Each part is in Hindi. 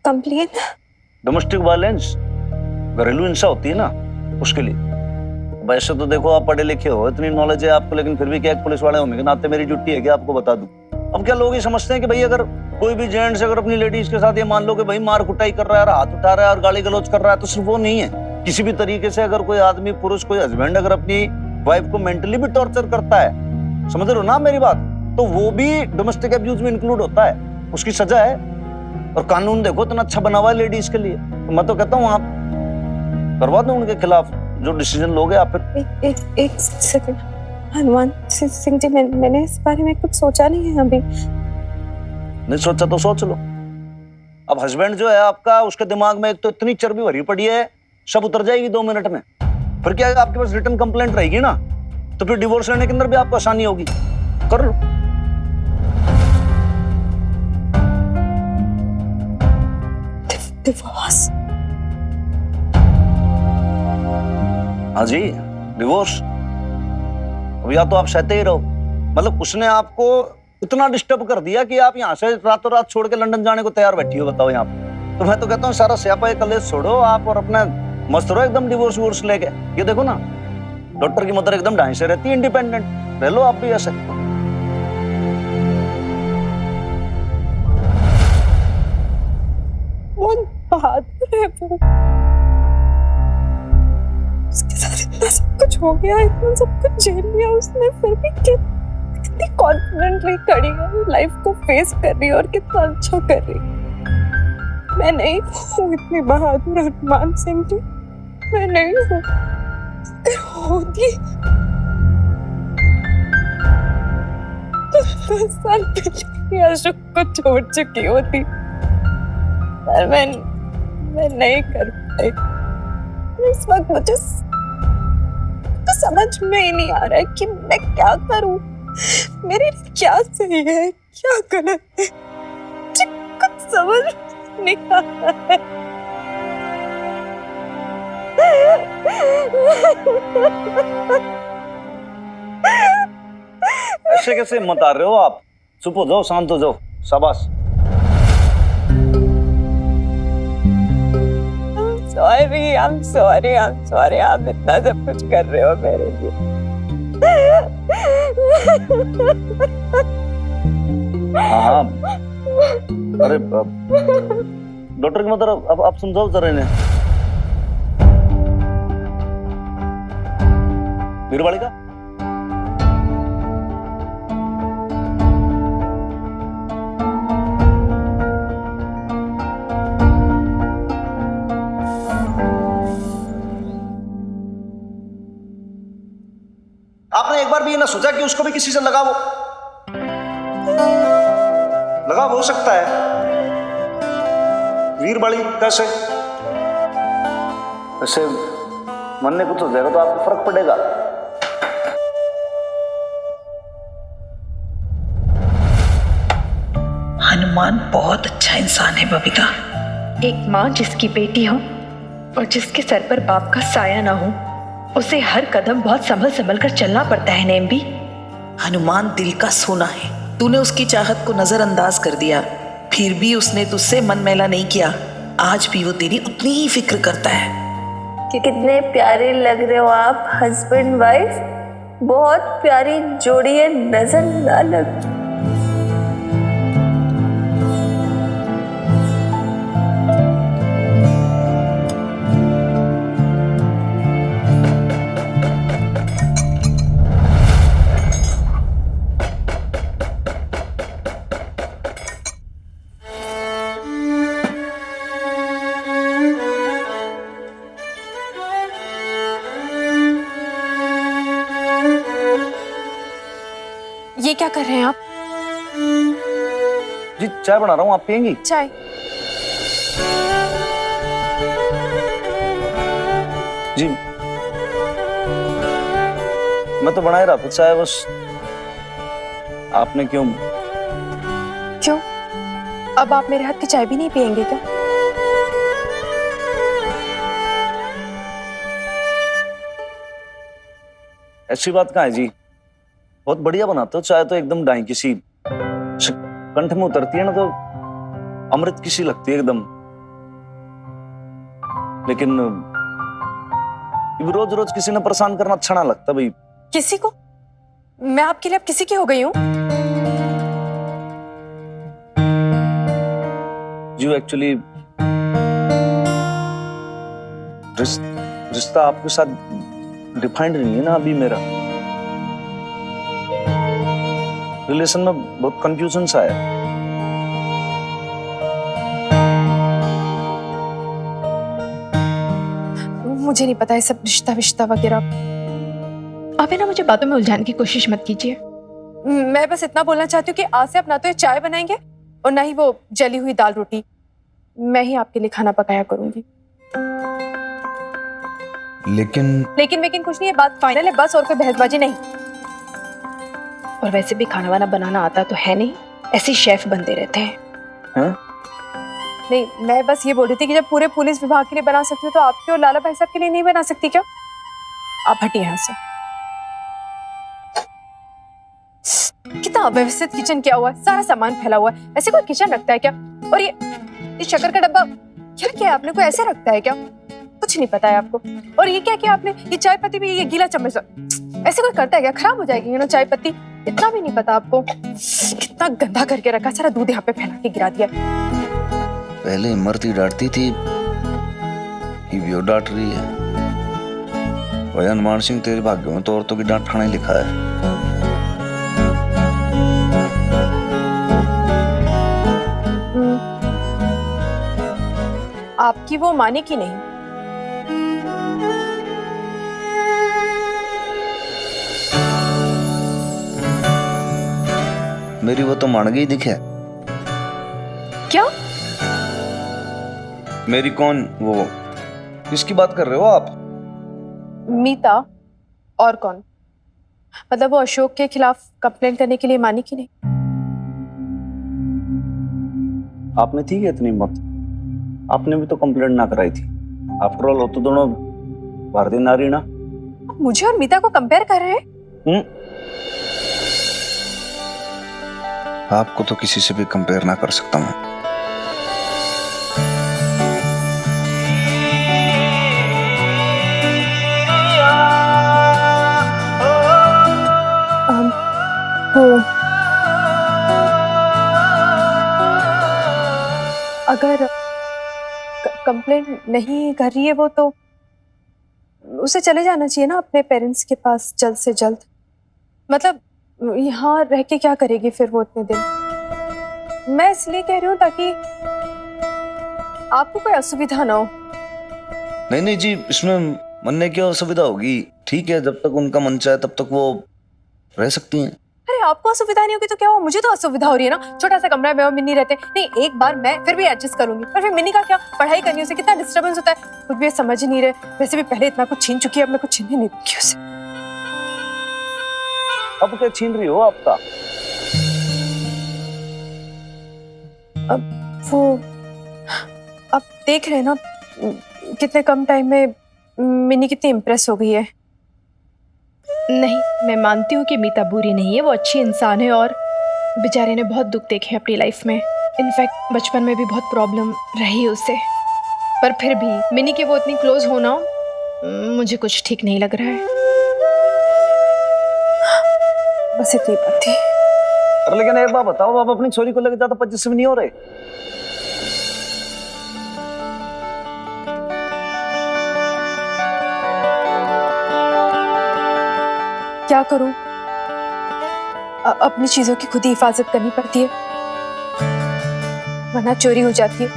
कंप्लेन? डोमेस्टिक वायलेंस, घरेलू हिंसा होती है ना, उसके लिए। वैसे तो देखो आप पढ़े लिखे हो, इतनी नॉलेज है आपको, लेकिन फिर भी क्या एक पुलिस वाले होने के नाते मेरी ड्यूटी है कि आपको बता दूं। अब क्या लोग ये समझते हैं कि भाई अगर कोई भी जेंट्स अगर अपनी लेडीज के साथ ये मान लो कि भाई मार कुटाई कर रहा है, हाथ उठा रहा है और गाली गलौज कर रहा है, तो सिर्फ वो नहीं है, किसी भी तरीके से अगर कोई आदमी, पुरुष, कोई हस्बैंड अगर अपनी वाइफ को मेंटली भी टॉर्चर करता है, समझ रहे हो ना मेरी बात, तो वो भी डोमेस्टिक अब्यूज में इंक्लूड होता है, उसकी सजा है। और कानून देखो इतना अच्छा बना हुआ है लेडीज के लिए, तो मैं तो कहता हूँ आप करवा दो उनके खिलाफ जो डिसीजन लोगे आप। फिर एक सेकंड हनुमान सिंह जी, मैंने इस बारे में कुछ सोचा नहीं है अभी। नहीं सोचा तो सोच लो। अब हस्बैंड जो है आपका, उसके दिमाग में एक तो इतनी चर्बी भरी पड़ी है, सब उतर जाएगी 2 मिनट में। फिर क्या है, आपके पास रिटर्न कंप्लेंट रहेगी ना, तो फिर डिवोर्स लेने के अंदर भी आपको आसानी होगी। कर लो। डिवोर्स? हाँ जी, डिवोर्स। अब या तो आप सहते ही रहो, मतलब उसने आपको इतना डिस्टर्ब कर दिया कि आप यहाँ से रातों रात छोड़ के लंदन जाने को तैयार बैठी हो, बताओ यहाँ पे। तो मैं तो कहता हूँ सारा स्यापा कलेश छोड़ो आप और अपना मस्त रहो एकदम डिवोर्स वोर्स लेके। ये देखो ना, डॉक्टर की मदर एकदम ढाई से रहती है, इंडिपेंडेंट रह लो आप भी ऐसे। बहुत बहादुर है वो, उसके साथ इतना सब कुछ हो गया, इतना सब कुछ झेल लिया उसने, फिर भी कितनी कॉन्फिडेंटली खड़ी है, लाइफ को फेस कर रही है और कितना अच्छा कर रही है। मैं नहीं हूँ इतनी बहादुर हनुमान सिंह जी, मैं नहीं हूँ। अगर होती तो 10 साल पहले अशोक को छोड़ चुकी होती, पर मैं नहीं कर पाई। इस वक्त मुझे तो समझ में ही नहीं आ रहा है कि मैं क्या करूं, मेरे लिए क्या सही है क्या गलत है, मुझे कुछ समझ नहीं आ रहा है। ऐसे कैसे मत आ रहे हो आप, चुप हो जाओ, शांत हो जाओ, शाबाश। I'm sorry, आप इतना सब कुछ कर रहे हो मेरे लिए। हाँ, अरे डॉक्टर की मदर, अब आप समझाओ जरा इन्हें। वीरवाड़ी का आपने एक बार भी ये ना सोचा कि उसको भी किसी से लगाव हो सकता है? वीरबाड़ी कैसे? ऐसे मन में कुछ हो जाएगा तो आपको फर्क पड़ेगा। हनुमान बहुत अच्छा इंसान है बबीता। एक माँ जिसकी बेटी हो और जिसके सर पर बाप का साया ना हो, उसे हर कदम बहुत संभल संभल कर चलना पड़ता है नेम भी। हनुमान दिल का सोना है, तूने उसकी चाहत को नजरअंदाज कर दिया, फिर भी उसने तुझसे मन मैला नहीं किया। आज भी वो तेरी उतनी ही फिक्र करता है। कि कितने प्यारे लग रहे हो आप, हस्बैंड वाइफ, बहुत प्यारी जोड़ी है, नजर ना लग। ये क्या कर रहे हैं आप? जी चाय बना रहा हूँ, आप पियेंगी? चाय? जी मैं तो बना ही रहा था चाय, बस आपने क्यों? अब आप मेरे हाथ की चाय भी नहीं पियेंगे क्या? ऐसी बात कहाँ है जी, बहुत बढ़िया बनाते हो चाय तो, एकदम ढाई की सी कंठ में उतरती है ना तो अमृत की सी लगती है एकदम। लेकिन रोज रोज किसी ने परेशान करना अच्छा ना लगता भाई। किसी को? मैं आपके लिए अब किसी की हो गई हूँ? जो एक्चुअली रिश्ता आपके साथ डिफाइंड नहीं है ना अभी मेरा। रिलेशन में बहुत कंफ्यूजन सा है। मुझे नहीं पता है सब रिश्ता विश्ता वगैरह। आप है ना मुझे बातों में उलझाने की कोशिश मत कीजिए। मैं बस इतना बोलना चाहती हूँ कि आज से आप ना तो ये चाय बनाएंगे और ना ही वो जली हुई दाल रोटी। मैं ही आपके लिए खाना पकाया करूंगी। लेकिन कुछ नहीं, ये बात फाइनल है बस, और कोई बहसबाजी नहीं। और वैसे भी खाना वाना बनाना आता तो है नहीं, ऐसे शेफ बनते रहते हैं। हाँ? नहीं, मैं बस ये बोल रही थी कि जब पूरे पुलिस विभाग के लिए बना सकती हो तो आपके और लाला भाई साहब के लिए नहीं बना सकती क्या? आप हटिए यहाँ से। कितना अव्यवस्थित किचन किया हुआ है, सारा सामान फैला हुआ है। ऐसे कोई किचन रखता है क्या? और ये शक्कर का डब्बा क्या किया आपने? कोई ऐसे रखता है क्या? कुछ नहीं पता है आपको। और ये क्या किया आपने? ये चाय पत्ती भी, ये गीला चम्मच ऐसे कोई करता है क्या? खराब हो जाएगी ना चाय पत्ती। इतना भी नहीं पता आपको? कितना गंदा करके रखा, सारा दूध यहाँ पे फैला के गिरा दिया। पहले मरती डांटती थी, ये डांट रही है। भाई हनुमान सिंह, तेरे भाग्य में तो औरतों की डांट खाना ही लिखा है। आपकी वो माने की नहीं? मेरी वो तो मान गई दिखे। क्या? मेरी कौन? वो किसकी बात कर रहे हो आप? मीता। और कौन? मतलब वो अशोक के खिलाफ कंप्लेंट करने के लिए मानी की नहीं? आपने थी क्या इतनी हिम्मत? आपने भी तो कंप्लेंट ना कराई थी। आफ्टर ऑल हो तो दोनों भारतीय नारी ना। मुझे और मीता को कंपेयर कर रहे हैं? आपको तो किसी से भी कंपेयर ना कर सकता मैं। अगर कंप्लेंट नहीं कर रही है वो, तो उसे चले जाना चाहिए ना अपने पेरेंट्स के पास जल्द से जल्द। मतलब यहाँ रह के क्या करेगी फिर वो इतने दिन? मैं इसलिए कह रही हूँ ताकि आपको कोई असुविधा ना हो। नहीं नहीं जी, इसमें मनने की असुविधा होगी? ठीक है, जब तक उनका मन चाहे तब तक वो रह सकती हैं। अरे आपको असुविधा नहीं होगी तो क्या हुआ? मुझे तो असुविधा हो रही है ना। छोटा सा कमरा है, मैं और मिन्नी रहते हैं। नहीं, एक बार मैं फिर भी एडजस्ट करूंगी, पर फिर मिन्नी का क्या? पढ़ाई करनी, उसे कितना डिस्टर्बेंस होता है, कुछ भी समझ ही नहीं रहे। वैसे भी पहले इतना कुछ छीन चुकी है, अब मैं कुछ छीनने नहीं दूंगी उसे। अब क्या छीन रही हो आपका? अब वो अब देख रहे हैं ना कितने कम टाइम में मिन्नी कितनी इम्प्रेस हो गई है। नहीं, मैं मानती हूँ कि मीता बुरी नहीं है, वो अच्छी इंसान है और बेचारे ने बहुत दुख देखे अपनी लाइफ में। इनफैक्ट बचपन में भी बहुत प्रॉब्लम रही उसे, पर फिर भी मिनी के वो इतनी क्लोज होना मुझे कुछ ठीक नहीं लग रहा है। बस इतनी बात थी। अरे लेकिन एक बात बताओ, आप अपनी छोरी को लेकर ज्यादा पॉजिटिव नहीं हो रहे? क्या करूं? अपनी चीजों की खुद ही हिफाजत करनी पड़ती है, वरना चोरी हो जाती है।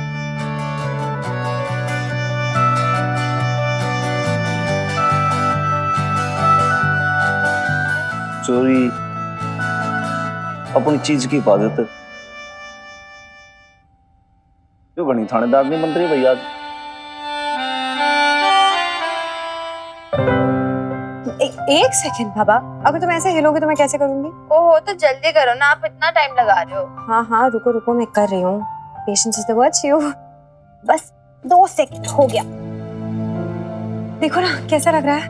चोरी अपनी चीज की हिफाजत क्यों बनी? थानेदार नहीं बन रही भैया? एक सेकंड बाबा, अगर तुम ऐसे हिलोगे तो मैं कैसे करूंगी? ओहो, तो जल्दी करो ना, आप इतना टाइम लगा रहे हो। हाँ हाँ, रुको रुको, मैं कर रही हूँ। Patience is the virtue. बस 2 सेकंड हो गया। देखो ना कैसा लग रहा है।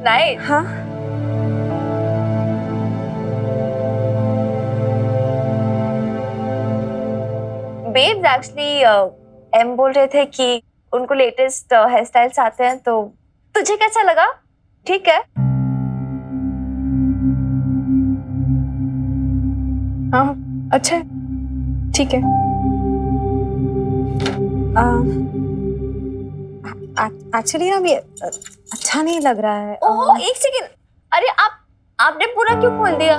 नाइस। हाँ, बेब्स एक्चुअली एम बोल रहे थे कि उनको लेटेस्ट हेयर स्टाइल्स आते हैं, तो तुझे कैसा लगा? ठीक है? हाँ, अच्छा है, ठीक है। एक्चुअली अब ये अच्छा नहीं लग रहा है। ओहो, एक सेकंड। अरे आपने पूरा क्यों खोल दिया?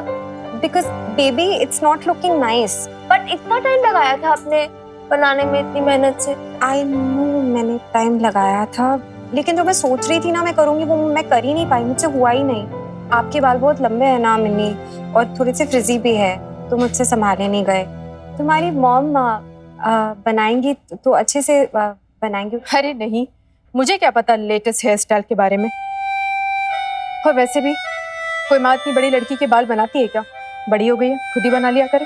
Because baby it's not looking nice. But इतना टाइम लगाया था आपने बनाने में, इतनी मेहनत से। आई नो मैंने टाइम लगाया था, लेकिन जो मैं सोच रही थी ना मैं करूंगी वो मैं कर ही नहीं पाई, मुझसे हुआ ही नहीं। आपके बाल बहुत लंबे हैं ना मिन्नी, और थोड़े से फ्रिजी भी है, तो मुझसे संभाले नहीं गए। तुम्हारी मॉम बनाएंगी तो अच्छे से बनाएंगी। अरे नहीं, मुझे क्या पता लेटेस्ट हेयर स्टाइल के बारे में। और वैसे भी कोई माँ इतनी बड़ी लड़की के बाल बनाती है क्या? बड़ी हो गई है, खुद ही बना लिया करे।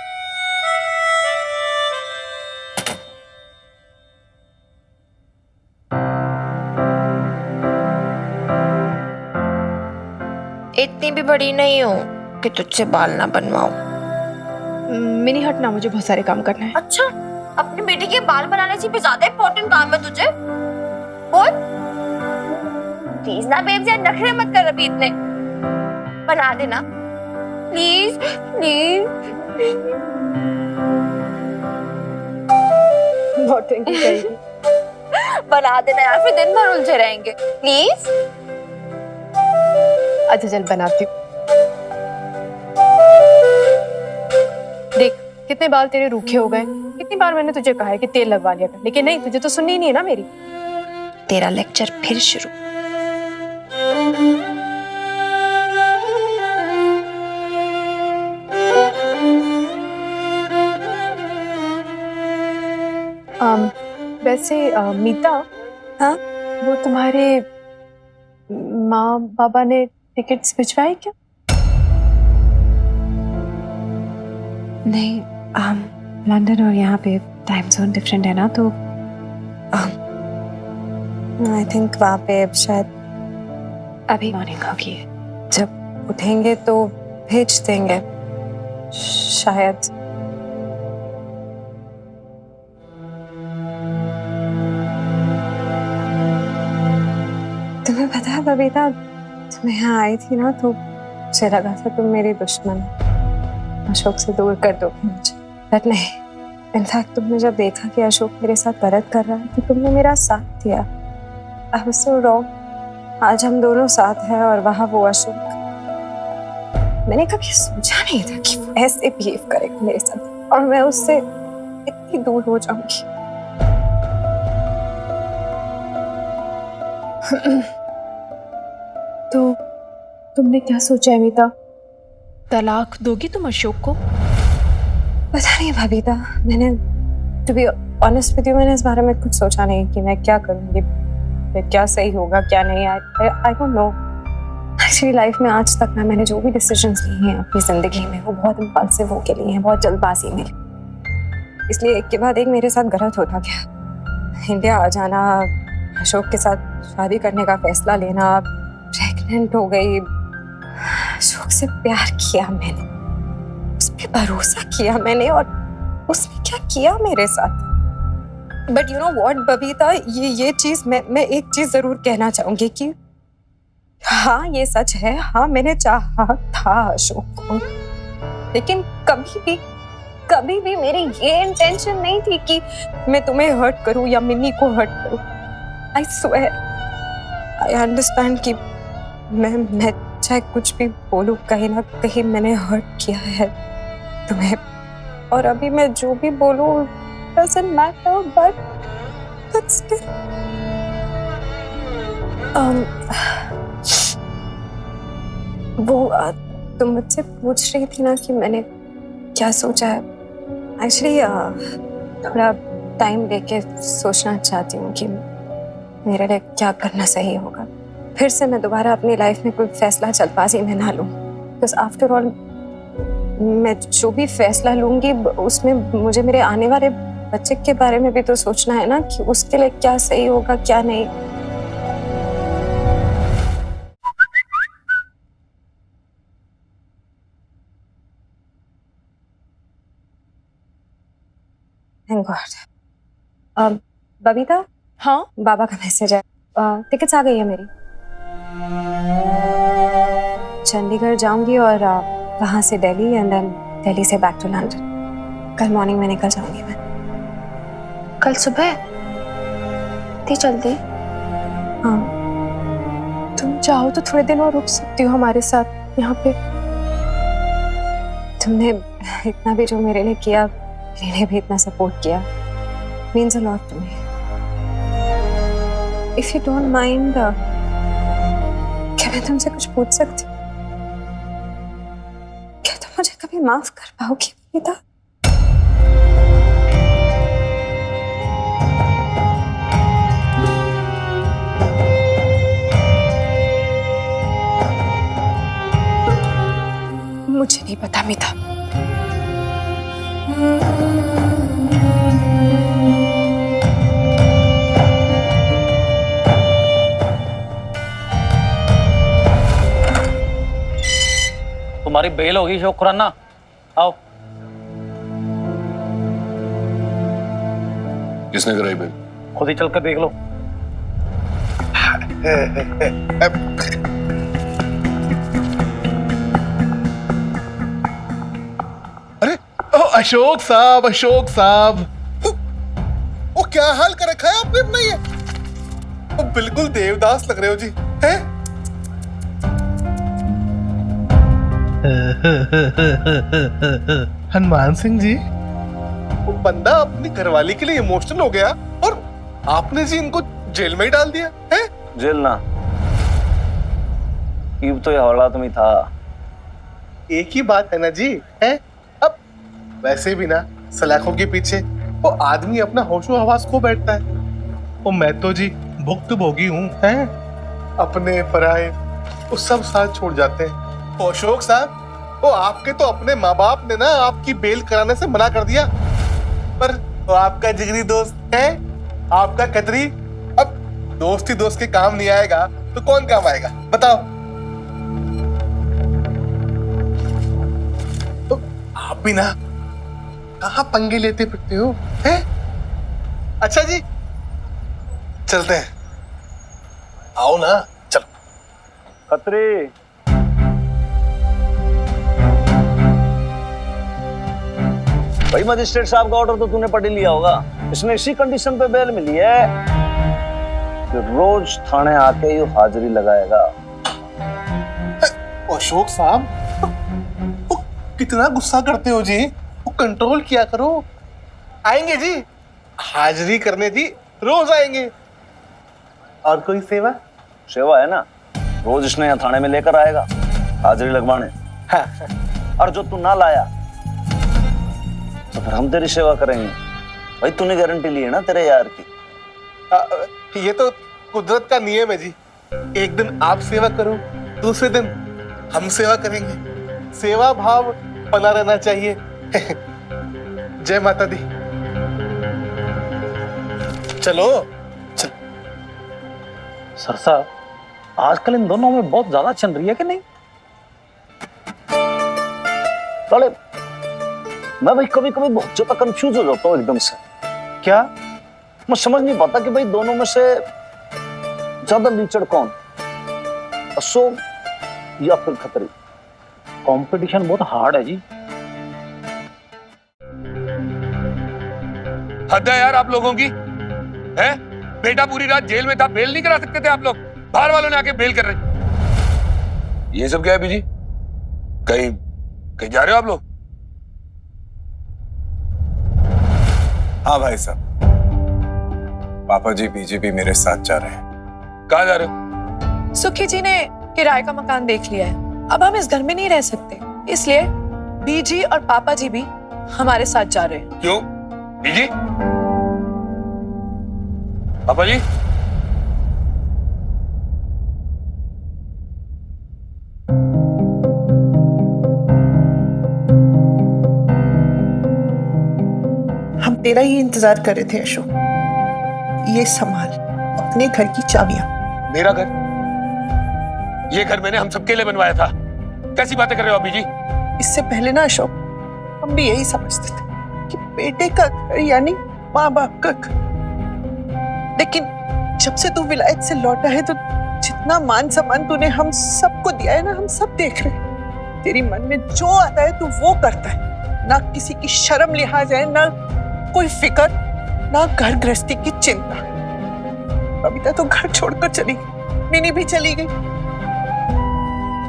इतनी भी बड़ी नहीं हो कि तुझसे बाल ना बनवाओ। मिनी हट ना, मुझे बहुत सारे काम करना है। अच्छा, अपनी बेटी के बाल बनाने से भी ज्यादा इम्पोर्टेंट काम है तुझे? बोल प्लीज ना बेब्स, यार नखरे मत कर अभी इतने। बना देना प्लीज प्लीज। नौटंकी करेगी। बना देना यार, फिर दिन भर उलझे रहेंगे प्लीज। अच्छा चल बनाती हूँ। देख कितने बाल तेरे रूखे हो गए। कितनी बार मैंने तुझे कहा है कि तेल लगवा लिया कर, लेकिन नहीं, तुझे तो सुननी ही नहीं है ना मेरी। तेरा लेक्चर फिर शुरू। वैसे मीता, हाँ? वो तुम्हारे माँ बाबा ने टिकट्स भिजवाए क्या? नहीं, लंदन और यहाँ पे टाइम जोन डिफरेंट है ना, तो आई थिंक वहाँ पे अब शायद अभी मॉर्निंग होगी, जब उठेंगे तो भेज देंगे शायद। तुम्हें पता है बबीता, तुम यहाँ आई थी ना तो मुझे लगा था तुम मेरी दुश्मन हो, अशोक से दूर कर दोगे मुझे, बट नहीं। इनफैक्ट तुमने जब देखा कि अशोक मेरे साथ गलत कर रहा है तो तुमने मेरा साथ दिया। I was so wrong. आज हम दोनों साथ हैं और वहाँ वो अशोक। मैंने कभी सोचा नहीं था कि वो ऐसे बिहेव करेगा मेरे साथ और मैं उससे इतनी दूर हो जाऊंगी। तो तुमने क्या सोचा है मीता? तलाक दोगी तुम अशोक को? पता नहीं बबीता, मैंने to be honest with you मैंने इस बारे में कुछ सोचा नहीं कि मैं क्या करूंगी, क्या सही होगा क्या नहीं। I don't know. Actually life में आज तक ना मैंने जो भी डिसीजंस लिए हैं अपनी जिंदगी में वो बहुत इम्पल्सिव होके लिए हैं, बहुत जल्दबाजी में। इसलिए एक के बाद एक मेरे साथ गलत होता गया। इंडिया आ जाना, अशोक के साथ शादी करने का फैसला लेना, प्रेग्नेंट हो गई, अशोक से प्यार किया मैंने, उस पे भरोसा किया मैंने, और उसने क्या किया मेरे साथ। But you know what Babita, ये चीज मैं एक चीज जरूर कहना चाहूंगी कि हाँ ये सच है, हाँ मैंने चाहा था अशोक को, लेकिन कभी भी मेरी ये इंटेंशन नहीं थी कि मैं तुम्हें हर्ट करूं या मिन्नी को हर्ट करूं। आई स्वेयर, आई अंडरस्टैंड कि मैं चाहे कुछ भी बोलूं, कहीं ना कहीं मैंने हर्ट किया है तुम्हें, और अभी मैं जो भी बोलूं doesn't matter, but still वो तुम मुझसे पूछ रही थी ना कि मैंने क्या सोचा है। एक्चुअली थोड़ा टाइम लेके सोचना चाहती हूँ कि मेरे लिए क्या करना सही होगा। फिर से मैं दोबारा अपनी लाइफ में कोई फैसला जल्दबाजी में ना लूँ, बिकॉज आफ्टर ऑल मैं जो भी फैसला लूंगी उसमें मुझे मेरे आने वाले बच्चे के बारे में भी तो सोचना है ना कि उसके लिए क्या सही होगा क्या नहीं। Thank God. बबीता, हाँ बाबा का मैसेज है, टिकट्स आ गई है मेरी। चंडीगढ़ जाऊंगी और वहां से दिल्ली एंड देन दिल्ली से बैक टू लंदन। कल मॉर्निंग में निकल जाऊंगी मैं। कल सुबह इतनी जल्दी? हाँ, तुम चाहो तो थोड़े दिन और रुक सकती हो हमारे साथ यहाँ पे। तुमने इतना भी जो मेरे लिए किया, मेरे लिए भी इतना सपोर्ट किया, means a lot to me. If you don't mind, क्या मैं तुमसे कुछ पूछ सकती हूँ? क्या तुम मुझे कभी माफ कर पाओगी पिता? मुझे नहीं पता मीता। तुम्हारी बेल होगी शोक खुराना, आओ। किसने कराई बेल? खुद ही चल कर देख लो। अरे ओ अशोक साहब, अशोक साहब, ओ क्या हाल कर रखा है आपने अपना ये? ओ बिल्कुल देवदास लग रहे हो जी, हैं? हनुमान सिंह जी, वो बंदा अपनी घरवाली के लिए इमोशनल हो गया और आपने जी इनको जेल में ही डाल दिया है? जेल ना, ईब तो ये हालात में था। एक ही बात है ना जी, है? अब वैसे भी ना सलाखों के पीछे वो आदमी अपना होशो हवास खो बैठता है। वो मैं तो जी भुक्तभोगी हूँ, हैं? अपने पराए वो सब साथ छोड़ जाते हैं। वो अशोक साहब, वो आपके तो अपने माँ बाप ने ना आपकी बेल कराने से मना कर दिया, पर वो आपका जिगरी दोस्त है, आपका खतरी। अब दोस्त ही दोस्त के काम नहीं आएगा तो कौन काम आएगा बताओ? तो आप भी ना कहाँ पंगे लेते फिरते हो, हैं? अच्छा जी, चलते हैं, आओ ना, चलो। खतरे भाई, मजिस्ट्रेट साहब का ऑर्डर तो तूने पढ़ ही लिया होगा। इसने इसी कंडीशन पे बेल मिली है कि रोज थाने आके ये हाजिरी लगाएगा। अशोक साहब, वो कितना गुस्सा करते हो जी, वो कंट्रोल किया करो। आएंगे जी, हाजिरी करने जी, रोज आएंगे। और कोई सेवा? सेवा है ना, रोज इसने यहाँ थाने में लेकर आएगा हाजिरी लगवाने। हाँ। और जो तू ना लाया तो फिर हम तेरी सेवा करेंगे। भाई तूने गारंटी ली है ना तेरे यार की। ये तो कुदरत का नियम है जी, एक दिन आप सेवा करो, दूसरे दिन हम सेवा करेंगे। सेवा भाव बना रहना चाहिए। जय माता दी। चलो चल। सर साहब, आजकल इन दोनों में बहुत ज्यादा चल रही है कि नहीं? साले मैं भाई कभी कभी बहुत ज्यादा कंफ्यूज हो जाता हूँ एकदम से। क्या? मैं समझ नहीं पाता कि भाई दोनों में से ज्यादा लीचड़ कौन, अशोक या फिर खतरी? कंपटीशन बहुत हार्ड है जी। हद है यार आप लोगों की, है? बेटा पूरी रात जेल में था, बेल नहीं करा सकते थे आप लोग? बाहर वालों ने आके बेल कर रहे। ये सब क्या है बीजी? कहीं कहीं जा रहे हो आप लोग? हाँ भाई साहब, पापा जी बीजेपी मेरे साथ जा रहे हैं। कहाँ जा रहे हो? सुखी जी ने किराए का मकान देख लिया है, अब हम इस घर में नहीं रह सकते, इसलिए बीजी और पापा जी भी हमारे साथ जा रहे हैं। क्यों बीजी? पापा जी? हम तेरा ही इंतजार कर रहे थे अशोक। ये संभाल अपने घर की चाबियां। मेरा घर? ये घर मैंने हम सबके लिए बनवाया था। कैसी बातें कर रहे हो अभी जी? इससे पहले ना अशोक, हम भी यही समझते थे कि बेटे का घर यानी माँ बाप का घर, लेकिन जब से तू विलायत से लौटा है तो जितना मान सम्मान तूने हम सबको दिया है ना, हम सब देख रहे हैं। तेरी मन में जो आता है तू वो करता है, ना किसी की शर्म लिहाज है, ना कोई फिक्र, ना घर गृहस्थी की चिंता। कविता तो घर छोड़कर चली गई, मिनी भी चली गई,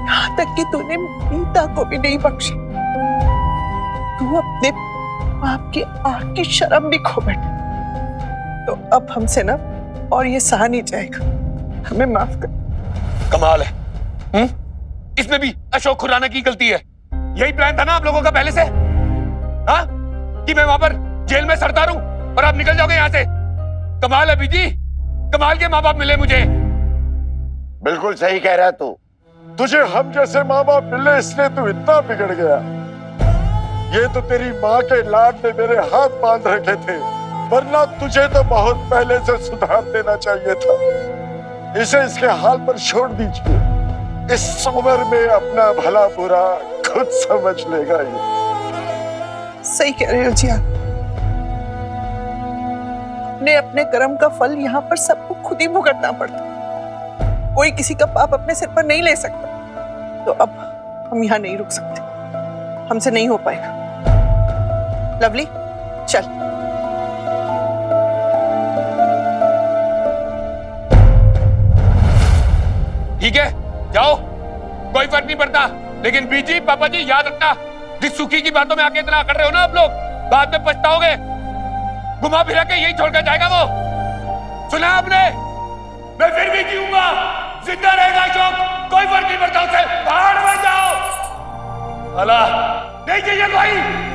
यहाँ तक कि तूने मीता को भी नहीं बख्शा। तू अपने बाप की आंख की शर्म भी खो बैठा। तो अब हमसे ना और ये सहा नहीं जाएगा, हमें माफ कर। कमाल है। इसमें भी अशोक खुराना की गलती है। यही प्लान था ना आप लोगों का पहले से? हाँ, कि मैं वहां पर जेल में सरदार हूं और आप निकल जाओगे यहां से। कमाल है बीजी, कमाल के माँ बाप मिले मुझे। बिल्कुल सही कह रहा है तू। तुझे हम जैसे माँ बाप मिले इसलिए तू इतना बिगड़ गया। ये तो तेरी माँ के लाड ने मेरे हाथ बांध रखे थे, वरना तुझे तो बहुत पहले से सुधार देना चाहिए था। इसे इसके हाल पर छोड़ दीजिए। इस उम्र में अपना भला बुरा खुद समझ लेगा ये। सही कह रहे हो जी आप। अपने अपने कर्म का फल यहाँ पर सबको खुद ही भुगतना पड़ता। कोई किसी का पाप अपने सिर पर नहीं ले सकता। तो अब हम यहाँ नहीं रुक सकते, हमसे नहीं हो पाएगा। लवली चल। ठीक है, जाओ, कोई फर्क नहीं पड़ता। लेकिन बीजी पापा जी याद रखना, जिस सुखी की बातों में आके इतना कर रहे हो ना आप लोग, बाद में पछताओगे। घुमा फिरा के यही छोड़कर जाएगा वो। सुना आपने? मैं फिर भी जीऊंगा, जिंदा रहेगा अशोक, कोई फर्क नहीं पड़ता उसे। बाहर मत जाओ। अल्लाह नहीं चाहिए कोई।